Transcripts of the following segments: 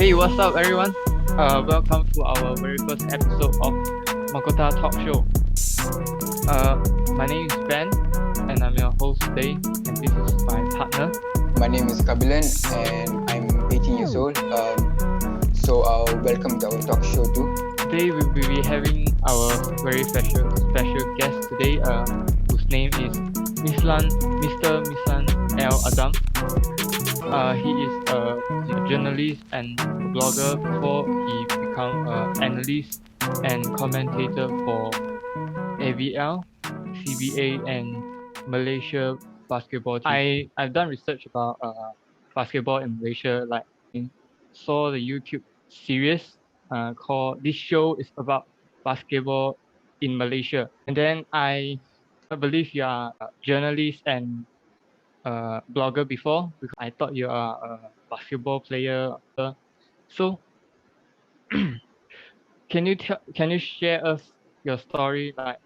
Hey, what's up, everyone? Welcome to our very first episode of MahkotaTalk show. My name is Ben, and I'm your host today, and this is my partner. My name is Kabilan, and I'm 18 years old. Welcome to our talk show too. Today we will be having our very special guest today, whose name is Mr. Mislan Azam. He is a journalist and a blogger before he became an analyst and commentator for AVL, CBA, and Malaysia basketball team. I've done research about basketball in Malaysia. Like, I saw the YouTube series called "This Show is About Basketball in Malaysia," and then I believe you are a journalist and blogger before, because I thought you are a basketball player. So can you share us your story, like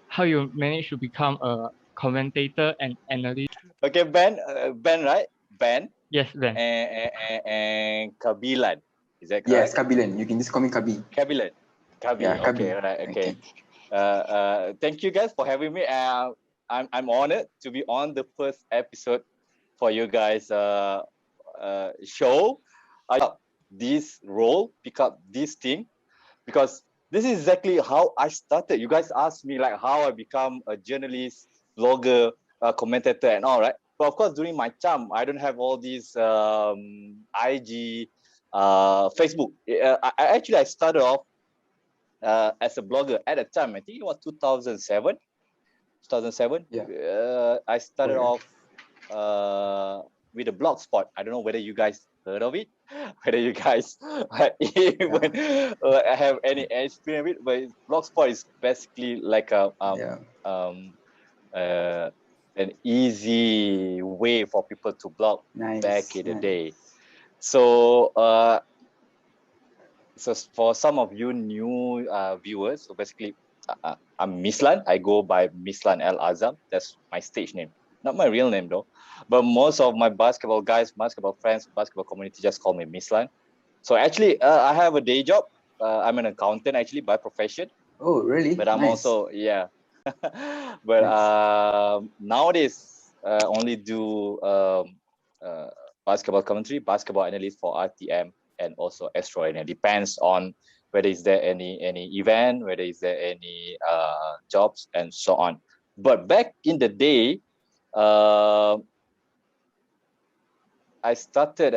how you managed to become a commentator and analyst? Okay, Ben, right? Ben Yes, Ben. and Kabilan. Is that Yes, correct? Kabilan. You can just call me Kabi. Kabilan. Kabi. Yeah, Kabi. Okay, right. Okay. Thank you guys for having me. I'm honored to be on the first episode for you guys show. This role, pick up this thing, because this is exactly how I started. You guys asked me like how I become a journalist, blogger, commentator, and all, right? But of course, during my time, I don't have all these IG, Facebook. I started off as a blogger at a time. I think it was 2007. 2007. Yeah. I started off with a blog spot. I don't know whether you guys heard of it, whether you guys even have any experience with it. But blogspot is basically like a an easy way for people to blog back in the day. So so for some of you new viewers, so basically I'm Mislan. I go by Mislan Azam. That's my stage name, not my real name though. But most of my basketball guys, basketball friends, basketball community just call me Mislan. So actually, I have a day job. I'm an accountant actually by profession. Oh, really? But I'm also but nowadays only do basketball commentary, basketball analyst for RTM, and also Astro. And it depends on whether is there any event, whether is there any jobs, and so on. But back in the day, I started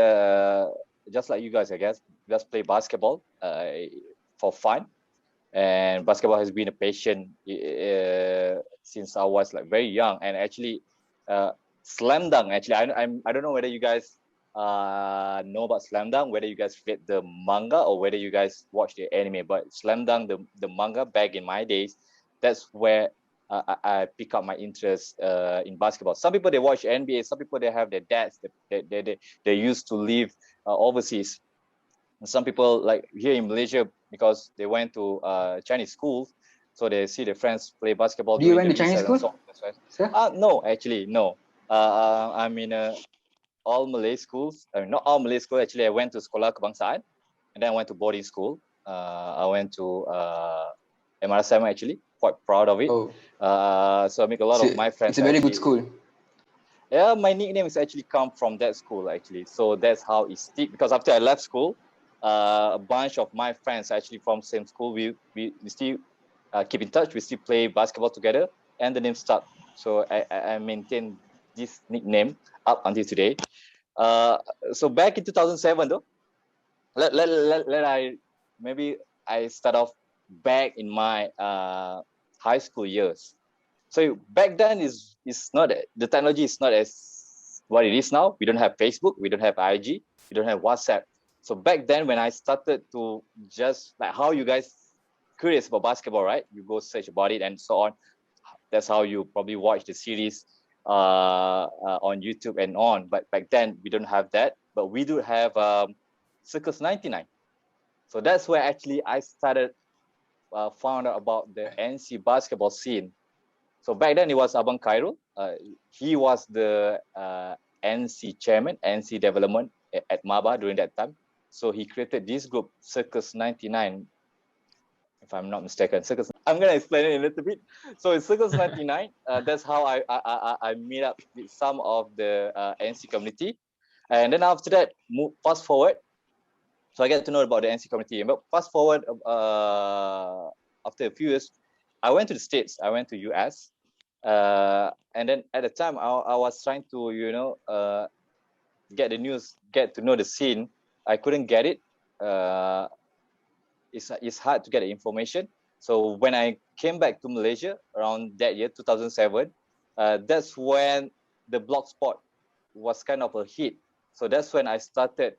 just like you guys, I guess, just play basketball for fun. And basketball has been a passion since I was like very young. And actually, slam dunk. Actually, I don't know whether you guys know about slam dunk, whether you guys read the manga or whether you guys watch the anime. But slam dunk, the manga back in my days, that's where I pick up my interest in basketball. Some people they watch NBA. Some people they have their dads they used to live overseas. Some people like here in Malaysia, because they went to Chinese schools, so they see their friends play basketball. Do you went to Chinese school? No, actually, no. I'm in all Malay schools. I mean, not all Malay schools. Actually, I went to Sekolah Kebangsaan, and then I went to boarding school. I went to MRSM actually. Quite proud of it. So I make a lot of my friends. It's a very good school. Yeah, my nickname is actually come from that school actually. So that's how it stick. Because after I left school, a bunch of my friends actually from same school, we still keep in touch. We still play basketball together, and the name stuck. So I maintain this nickname up until today. So back in 2007 though, I start off back in my high school years. So back then is not, the technology is not as what it is now. We don't have Facebook, we don't have IG, we don't have WhatsApp. So back then when I started to just like how you guys curious about basketball, right? You go search about it and so on. That's how you probably watch the series on YouTube and on. But back then we don't have that, but we do have Circus 99. So that's where actually I started found out about the NC basketball scene. So back then it was Abang Khairul. He was the NC chairman, NC development at Maba during that time. So he created this group, Circus 99, if I'm not mistaken. I'm gonna explain it a little bit. So in Circus 99, that's how I meet up with some of the NC community, and then after that, fast forward. So I get to know about the NC community. But fast forward, after a few years, I went to the States. I went to US, and then at the time I was trying to get the news, get to know the scene. I couldn't get it. It's hard to get the information. So when I came back to Malaysia around that year, 2007, that's when the blogspot was kind of a hit. So that's when I started,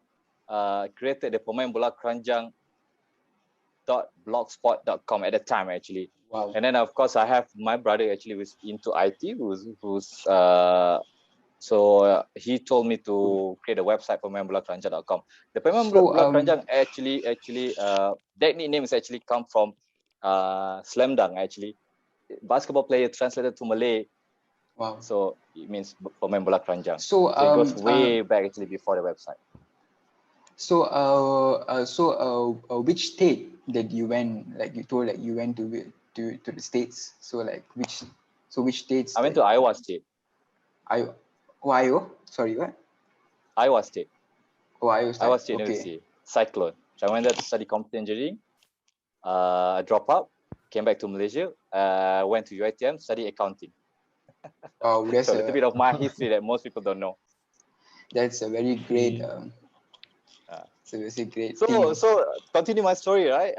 created the PEMAINBOLAKERANJANG.blogspot.com at the time actually. Wow. And then of course I have my brother actually who's into IT, he told me to create a website for PEMAINBOLAKERANJANG.com. The PEMAINBOLAKERANJANG actually that nickname is actually come from slam dunk actually. Basketball player translated to Malay. Wow. So it means PEMAINBOLAKERANJANG. So it goes way back actually before the website. So which state that you went? Like you told, like you went to the States. So like which states? I went to Iowa State. Iowa? Sorry, what? Iowa State. Oh, Iowa State. Iowa State Okay. University. Cyclone. So I went there to study computer engineering. I dropped out, came back to Malaysia, went to UiTM, study accounting. Oh, that's so a little bit of my history that most people don't know. That's a very great. It's a great thing. So continue my story, right?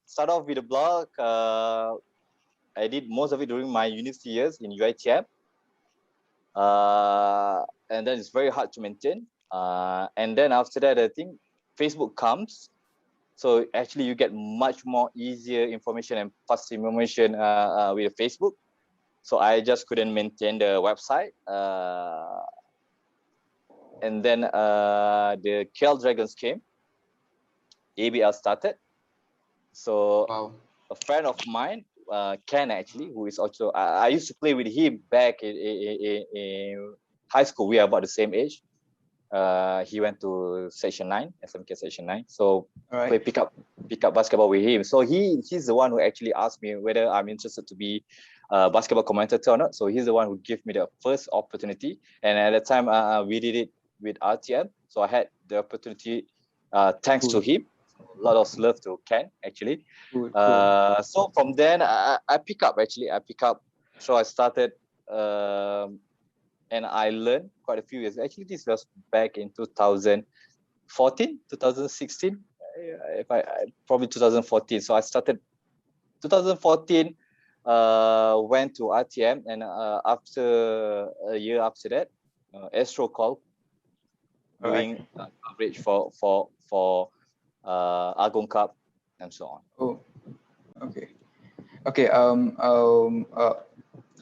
Start off with a blog. I did most of it during my university years in UiTM. And then it's very hard to maintain. And then after that, I think Facebook comes. So actually you get much more easier information and fast information with Facebook. So I just couldn't maintain the website. And then the KL Dragons came. ABL started. So a friend of mine, Ken actually, who is also, I used to play with him back in high school. We are about the same age. He went to Section 9, SMK Section 9. So play pick up basketball with him. So he's the one who actually asked me whether I'm interested to be a basketball commentator or not. So he's the one who gave me the first opportunity. And at the time, we did it with RTM. So I had the opportunity thanks to him. A lot of love to Ken actually. So from then I pick up. So I started and I learned quite a few years. Actually, this was back in 2014, 2016, probably 2014. So I started 2014, went to RTM, and after a year after that, Astro called doing coverage for Agong Cup and so on. Oh, okay.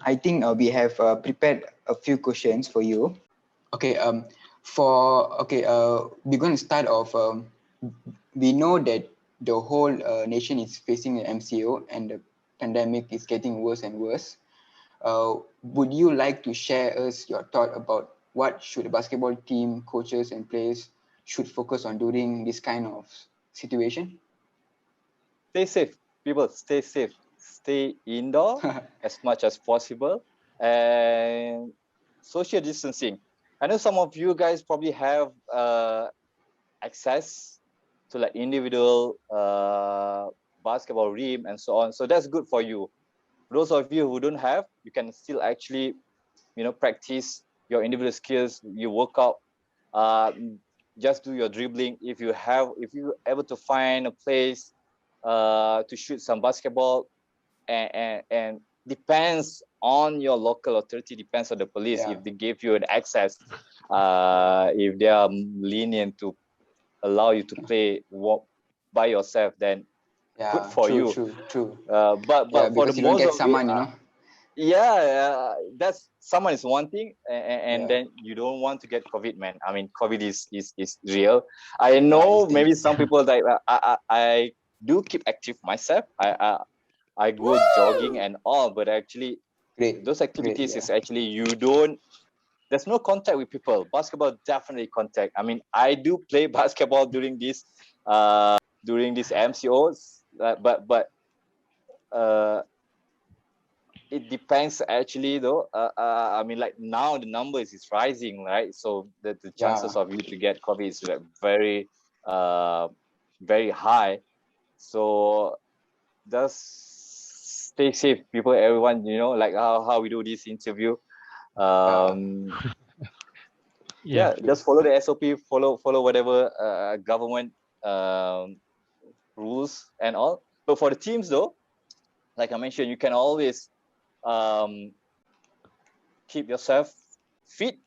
I think we have prepared a few questions for you. Okay. We're going to start off. We know that the whole nation is facing an MCO and the pandemic is getting worse and worse. Would you like to share us your thought about what should the basketball team, coaches, and players should focus on during this kind of situation? Stay safe, people. Stay safe. Stay indoor as much as possible, and social distancing. I know some of you guys probably have access to like individual basketball rim and so on. So that's good for you. Those of you who don't have, you can still actually, practice your individual skills. You work out. Just do your dribbling. If you're able to find a place to shoot some basketball, and depends on your local authority, depends on the police if they give you an access, if they are lenient to allow you to play by yourself, then good for you. True. But for the you don't most get of someone, that's someone is one thing, and then you don't want to get COVID, man. I mean, COVID is real. I know maybe some people like I do keep active myself. I go jogging and all, but actually those activities is actually you don't there's no contact with people. Basketball definitely contact. I mean, I do play basketball during these MCOs, but uh, it depends actually though. I mean, like now the numbers is rising, right? So the chances of you to get COVID is like very high. So just stay safe, people, everyone. Like how we do this interview. Yeah, just follow the SOP, follow whatever government rules and all. But for the teams though, like I mentioned, you can always keep yourself fit.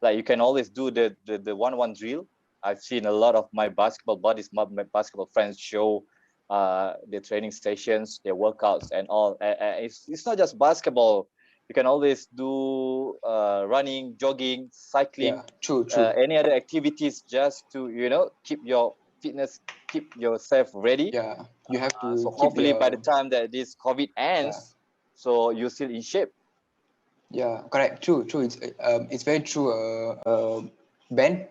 Like you can always do the 1-1 drill. I've seen a lot of my basketball buddies, my basketball friends show their training stations, their workouts and all. It's not just basketball. You can always do running, jogging, cycling, true. any other activities just to keep your fitness, keep yourself ready. Yeah, you have to So keep hopefully by your, the time that this COVID ends, so you're still in shape. yeah, correct. True. It's very true. Ben.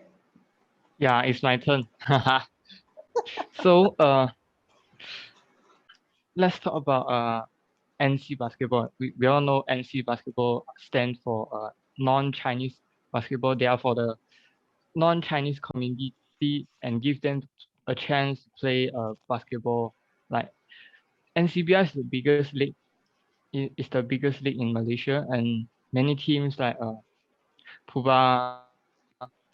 Yeah, it's my turn. So let's talk about NC basketball. We all know NC basketball stands for non-Chinese basketball. They are for the non-Chinese community and give them a chance to play basketball. Like NCBI is the biggest league. Is the biggest league in Malaysia, and many teams like Puba,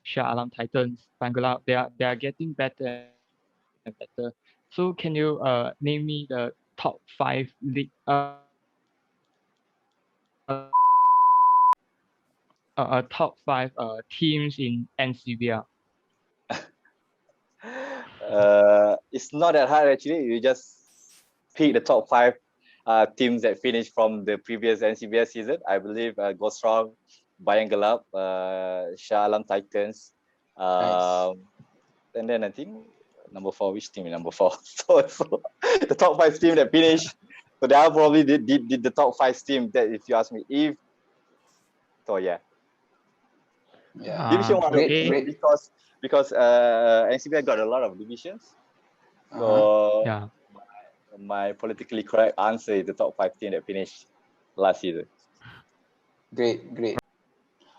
Shah Alam Titans, Bangalore, they are getting better and better. So can you name me the top 5 teams in NCBR? It's not that hard actually. You just pick the top 5 teams that finished from the previous NCBS season. I believe Go Strong, Bayang Gelap, Shah Alam Titans, and then I think number 4. Which team is number 4? So the top 5 team that finished. So they are probably did the top 5 team that, if you ask me. So yeah. Division 1, great. because NCBI got a lot of divisions. So my politically correct answer is the top 5 team that finished last season. Great.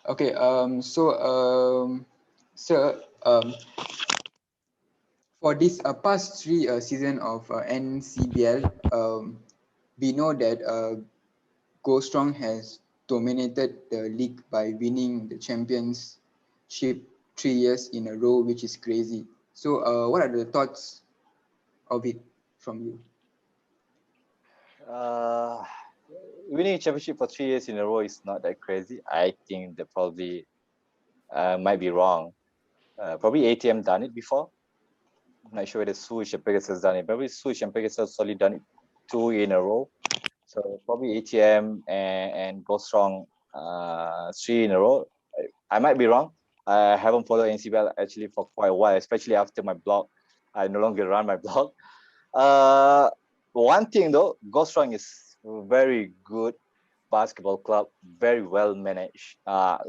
Okay. Sir, for this past 3 season of NCBL, we know that Go Strong has dominated the league by winning the championship 3 years in a row, which is crazy. So, what are the thoughts of it from you? Winning a championship for 3 years in a row is not that crazy. I think that probably might be wrong. Probably ATM done it before. I'm not sure whether Swoosh and Pegasus done it. Probably Swoosh and Pegasus solely done it 2 in a row. So probably ATM and Go Strong 3 in a row. I might be wrong. I haven't followed NCBL actually for quite a while, especially after my blog. I no longer run my blog. One thing though, Go Strong is a very good basketball club, very well managed.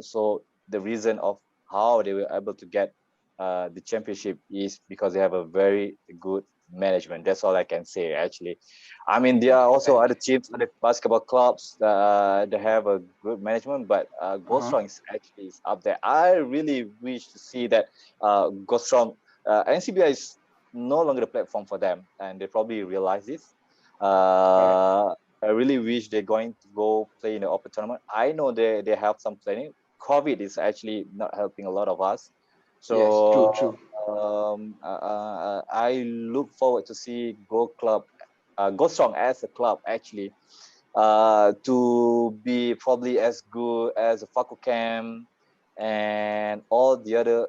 So the reason of how they were able to get the championship is because they have a very good management. That's all I can say actually. I mean, there are also other teams, other basketball clubs that have a good management, but Go Strong is actually up there. I really wish to see that Go Strong, NCBI is no longer the platform for them, and they probably realize this. I really wish they're going to go play in the open tournament. I know they have some planning. COVID is actually not helping a lot of us. So yes, true. I look forward to see Go Strong as a club actually to be probably as good as Faku Camp and all the other.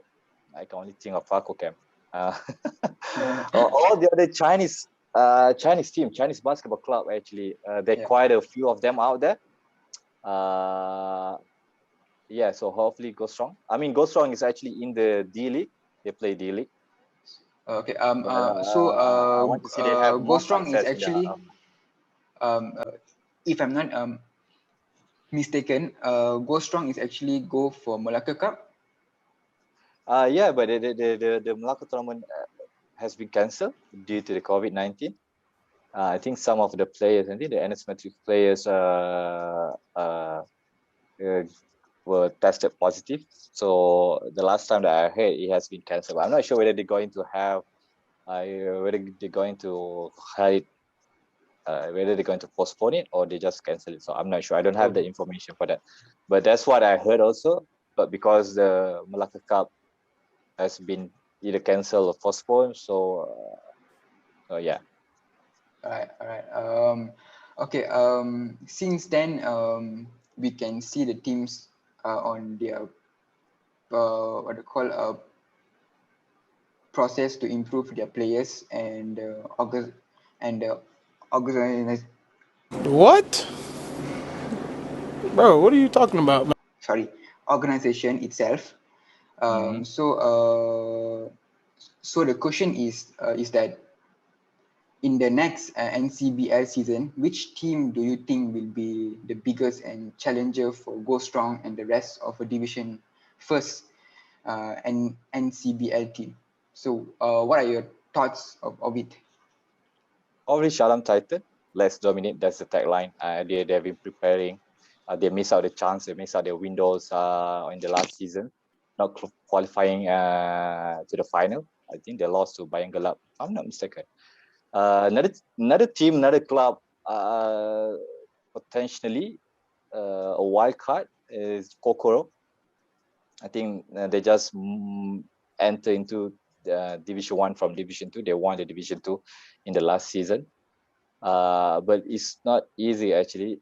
I can only think of Faku Camp. All the other Chinese team, Chinese basketball club actually. There are quite a few of them out there. Yeah, so hopefully Go Strong. I mean, Go Strong is actually in the D League. They play D League. Okay. I want to see they have Go more Strong is success actually, if I'm not mistaken, Go Strong is actually go for Malacca Cup. Yeah, but the Malacca tournament has been cancelled due to the COVID-19. I think some of the players, I think the NS Matrix players were tested positive. So the last time that I heard, it has been cancelled. I'm not sure whether they're going to have, whether they're going to have it, whether they're going to postpone it or they just cancel it. So I'm not sure. I don't have the information for that. But that's what I heard also. But because the Malacca Cup has been either cancelled or postponed, so yeah. All right. Okay. Since then, we can see the teams on their what they call process to improve their players and organize. What? Bro, what are you talking about, man? Sorry, organization itself. Mhm. So the question is that in the next NCBL season, which team do you think will be the biggest and challenger for Go Strong and the rest of a division first and NCBL team? So what are your thoughts of it? Probably Shalom Titan. Let's dominate. That's the tagline. They've been preparing. They missed out the chance. They missed out their windows in the last season, not qualifying to the final. I think they lost to Bayang Gelap, if I'm not mistaken. Another team, another club, potentially a wild card is Kokoro. I think they just enter into Division 1 from Division 2. They won the Division 2 in the last season. But it's not easy actually.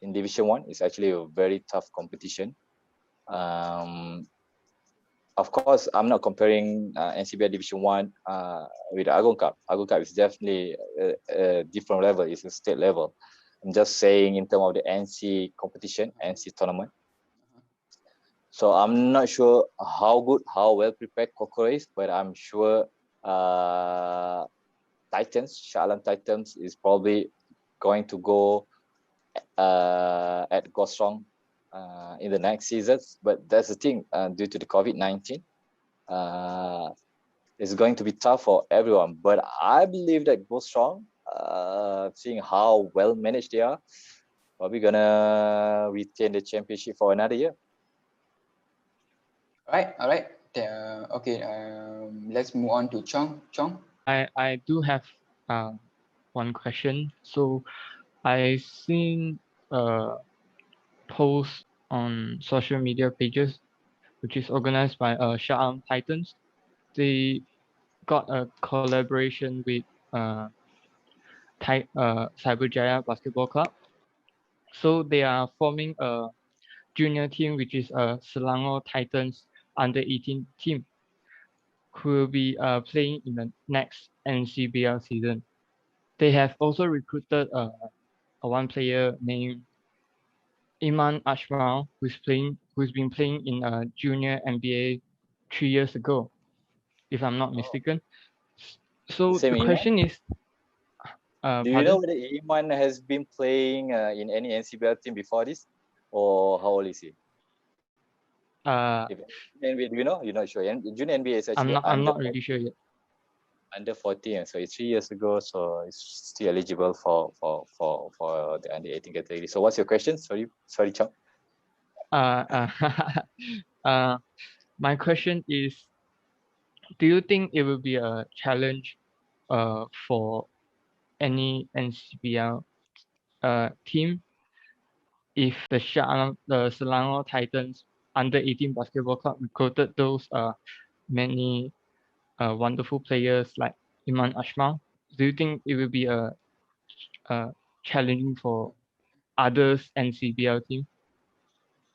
In Division 1, it's actually a very tough competition. Of course, I'm not comparing NCBL Division 1 with Agong Cup. Agong Cup is definitely a different level. It's a state level. I'm just saying in terms of the NC competition, NC tournament. So I'm not sure how good, how well prepared Kokoro is, but I'm sure Titans, Shalan Titans is probably going to go at Go Strong in the next seasons. But that's the thing, due to the COVID-19, it's going to be tough for everyone. But I believe that Go Strong, seeing how well managed they are, probably gonna retain the championship for another year. All right. Okay. Let's move on to Chong. I do have one question. So I seen a post on social media pages, which is organized by Sha'am Titans. They got a collaboration with Cyberjaya Basketball Club. So they are forming a junior team, which is a Selangor Titans under 18 team, who will be playing in the next NCBL season. They have also recruited a one player named Iman Ashmal, who's been playing in a junior NBA 3 years ago, if I'm not mistaken. So Same the Iman. question is, Do you know pardon? whether Iman has been playing in any NCBL team before this, or how old is he? If NBA, do you know? You're not sure. Junior NBA is actually I'm not really sure yet. under 14, so it's 3 years ago, so it's still eligible for the under 18 category. So what's your question? Sorry, Chong. Uh, my question is, do you think it will be a challenge for any NCBL team if the Selangor Titans under 18 basketball club recruited those many wonderful players like Iman Ashmal? Do you think it will be a challenging for others NCBL team?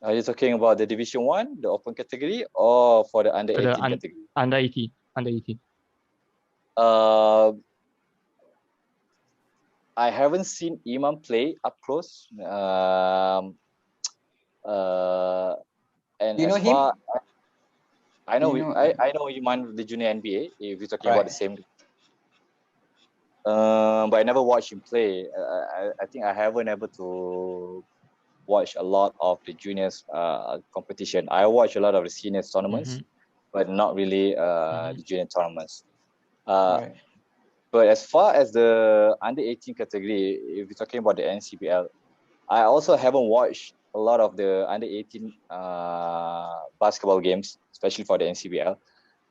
Are you talking about the Division 1, the open category, or for the under 18 category? Under 18, under 18. I haven't seen Iman play up close. And Do you know as him? far I know, Do you know, I know Iman with the junior NBA. If you're talking about the same, but I never watched him play. I think I haven't able to watch a lot of the juniors competition. I watch a lot of the seniors tournaments, but not really the junior tournaments. Right. But as far as the under 18 category, if you're talking about the NCBL, I also haven't watched a lot of the under 18 basketball games, especially for the NCBL.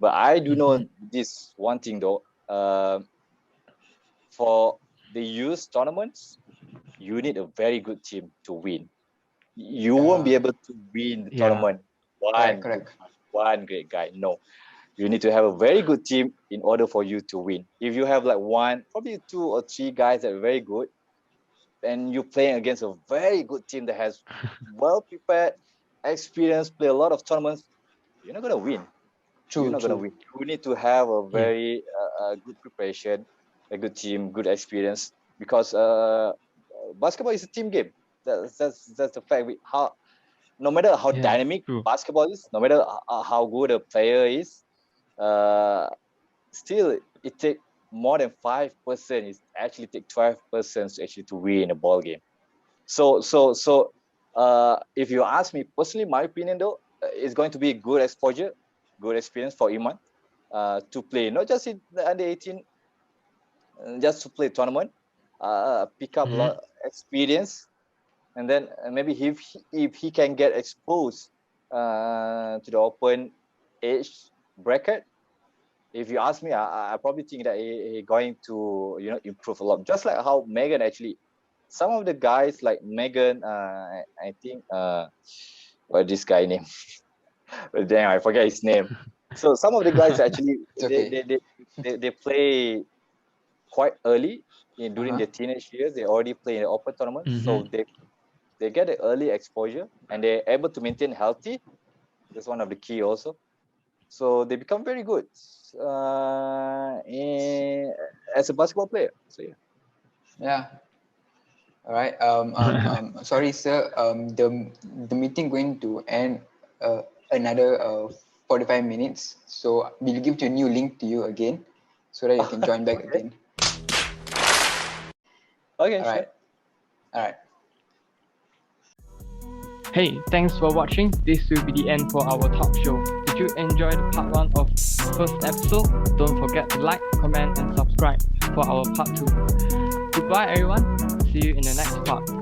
But I do know this one thing though. For the youth tournaments, you need a very good team to win. You won't be able to win the tournament one great guy. No, you need to have a very good team in order for you to win. If you have like one, probably 2 or 3 guys that are very good, and you're playing against a very good team that has well prepared, experience, play a lot of tournaments, you're not gonna win. True. You're not gonna win. You need to have a very good preparation, a good team, good experience, because basketball is a team game. That's the fact. No matter how dynamic basketball is, no matter how good a player is, still it takes more than 5%. It actually takes 12% to actually to win a ball game. So if you ask me personally, my opinion though, it's going to be good exposure, good experience for Iman to play, not just in the under 18, just to play tournament, pick up a lot of experience, and then maybe if he can get exposed to the open age bracket, if you ask me, I probably think that he going to improve a lot. Just like how Megan actually, some of the guys like Megan, I think what this guy name? But damn, I forget his name. So some of the guys actually they play quite early during their teenage years. They already play in the open tournament, so they get an early exposure and they're able to maintain healthy. That's one of the key also. So they become very good as a basketball player. So yeah. All right. Sorry, sir. The meeting going to end another 45 minutes. So we'll give you a new link to you again, so that you can join back again. Okay. All right. All right. Hey, thanks for watching. This will be the end for our talk show. Did you enjoy the part 1 of first episode? Don't forget to like, comment and subscribe for our part 2. Goodbye everyone. See you in the next part.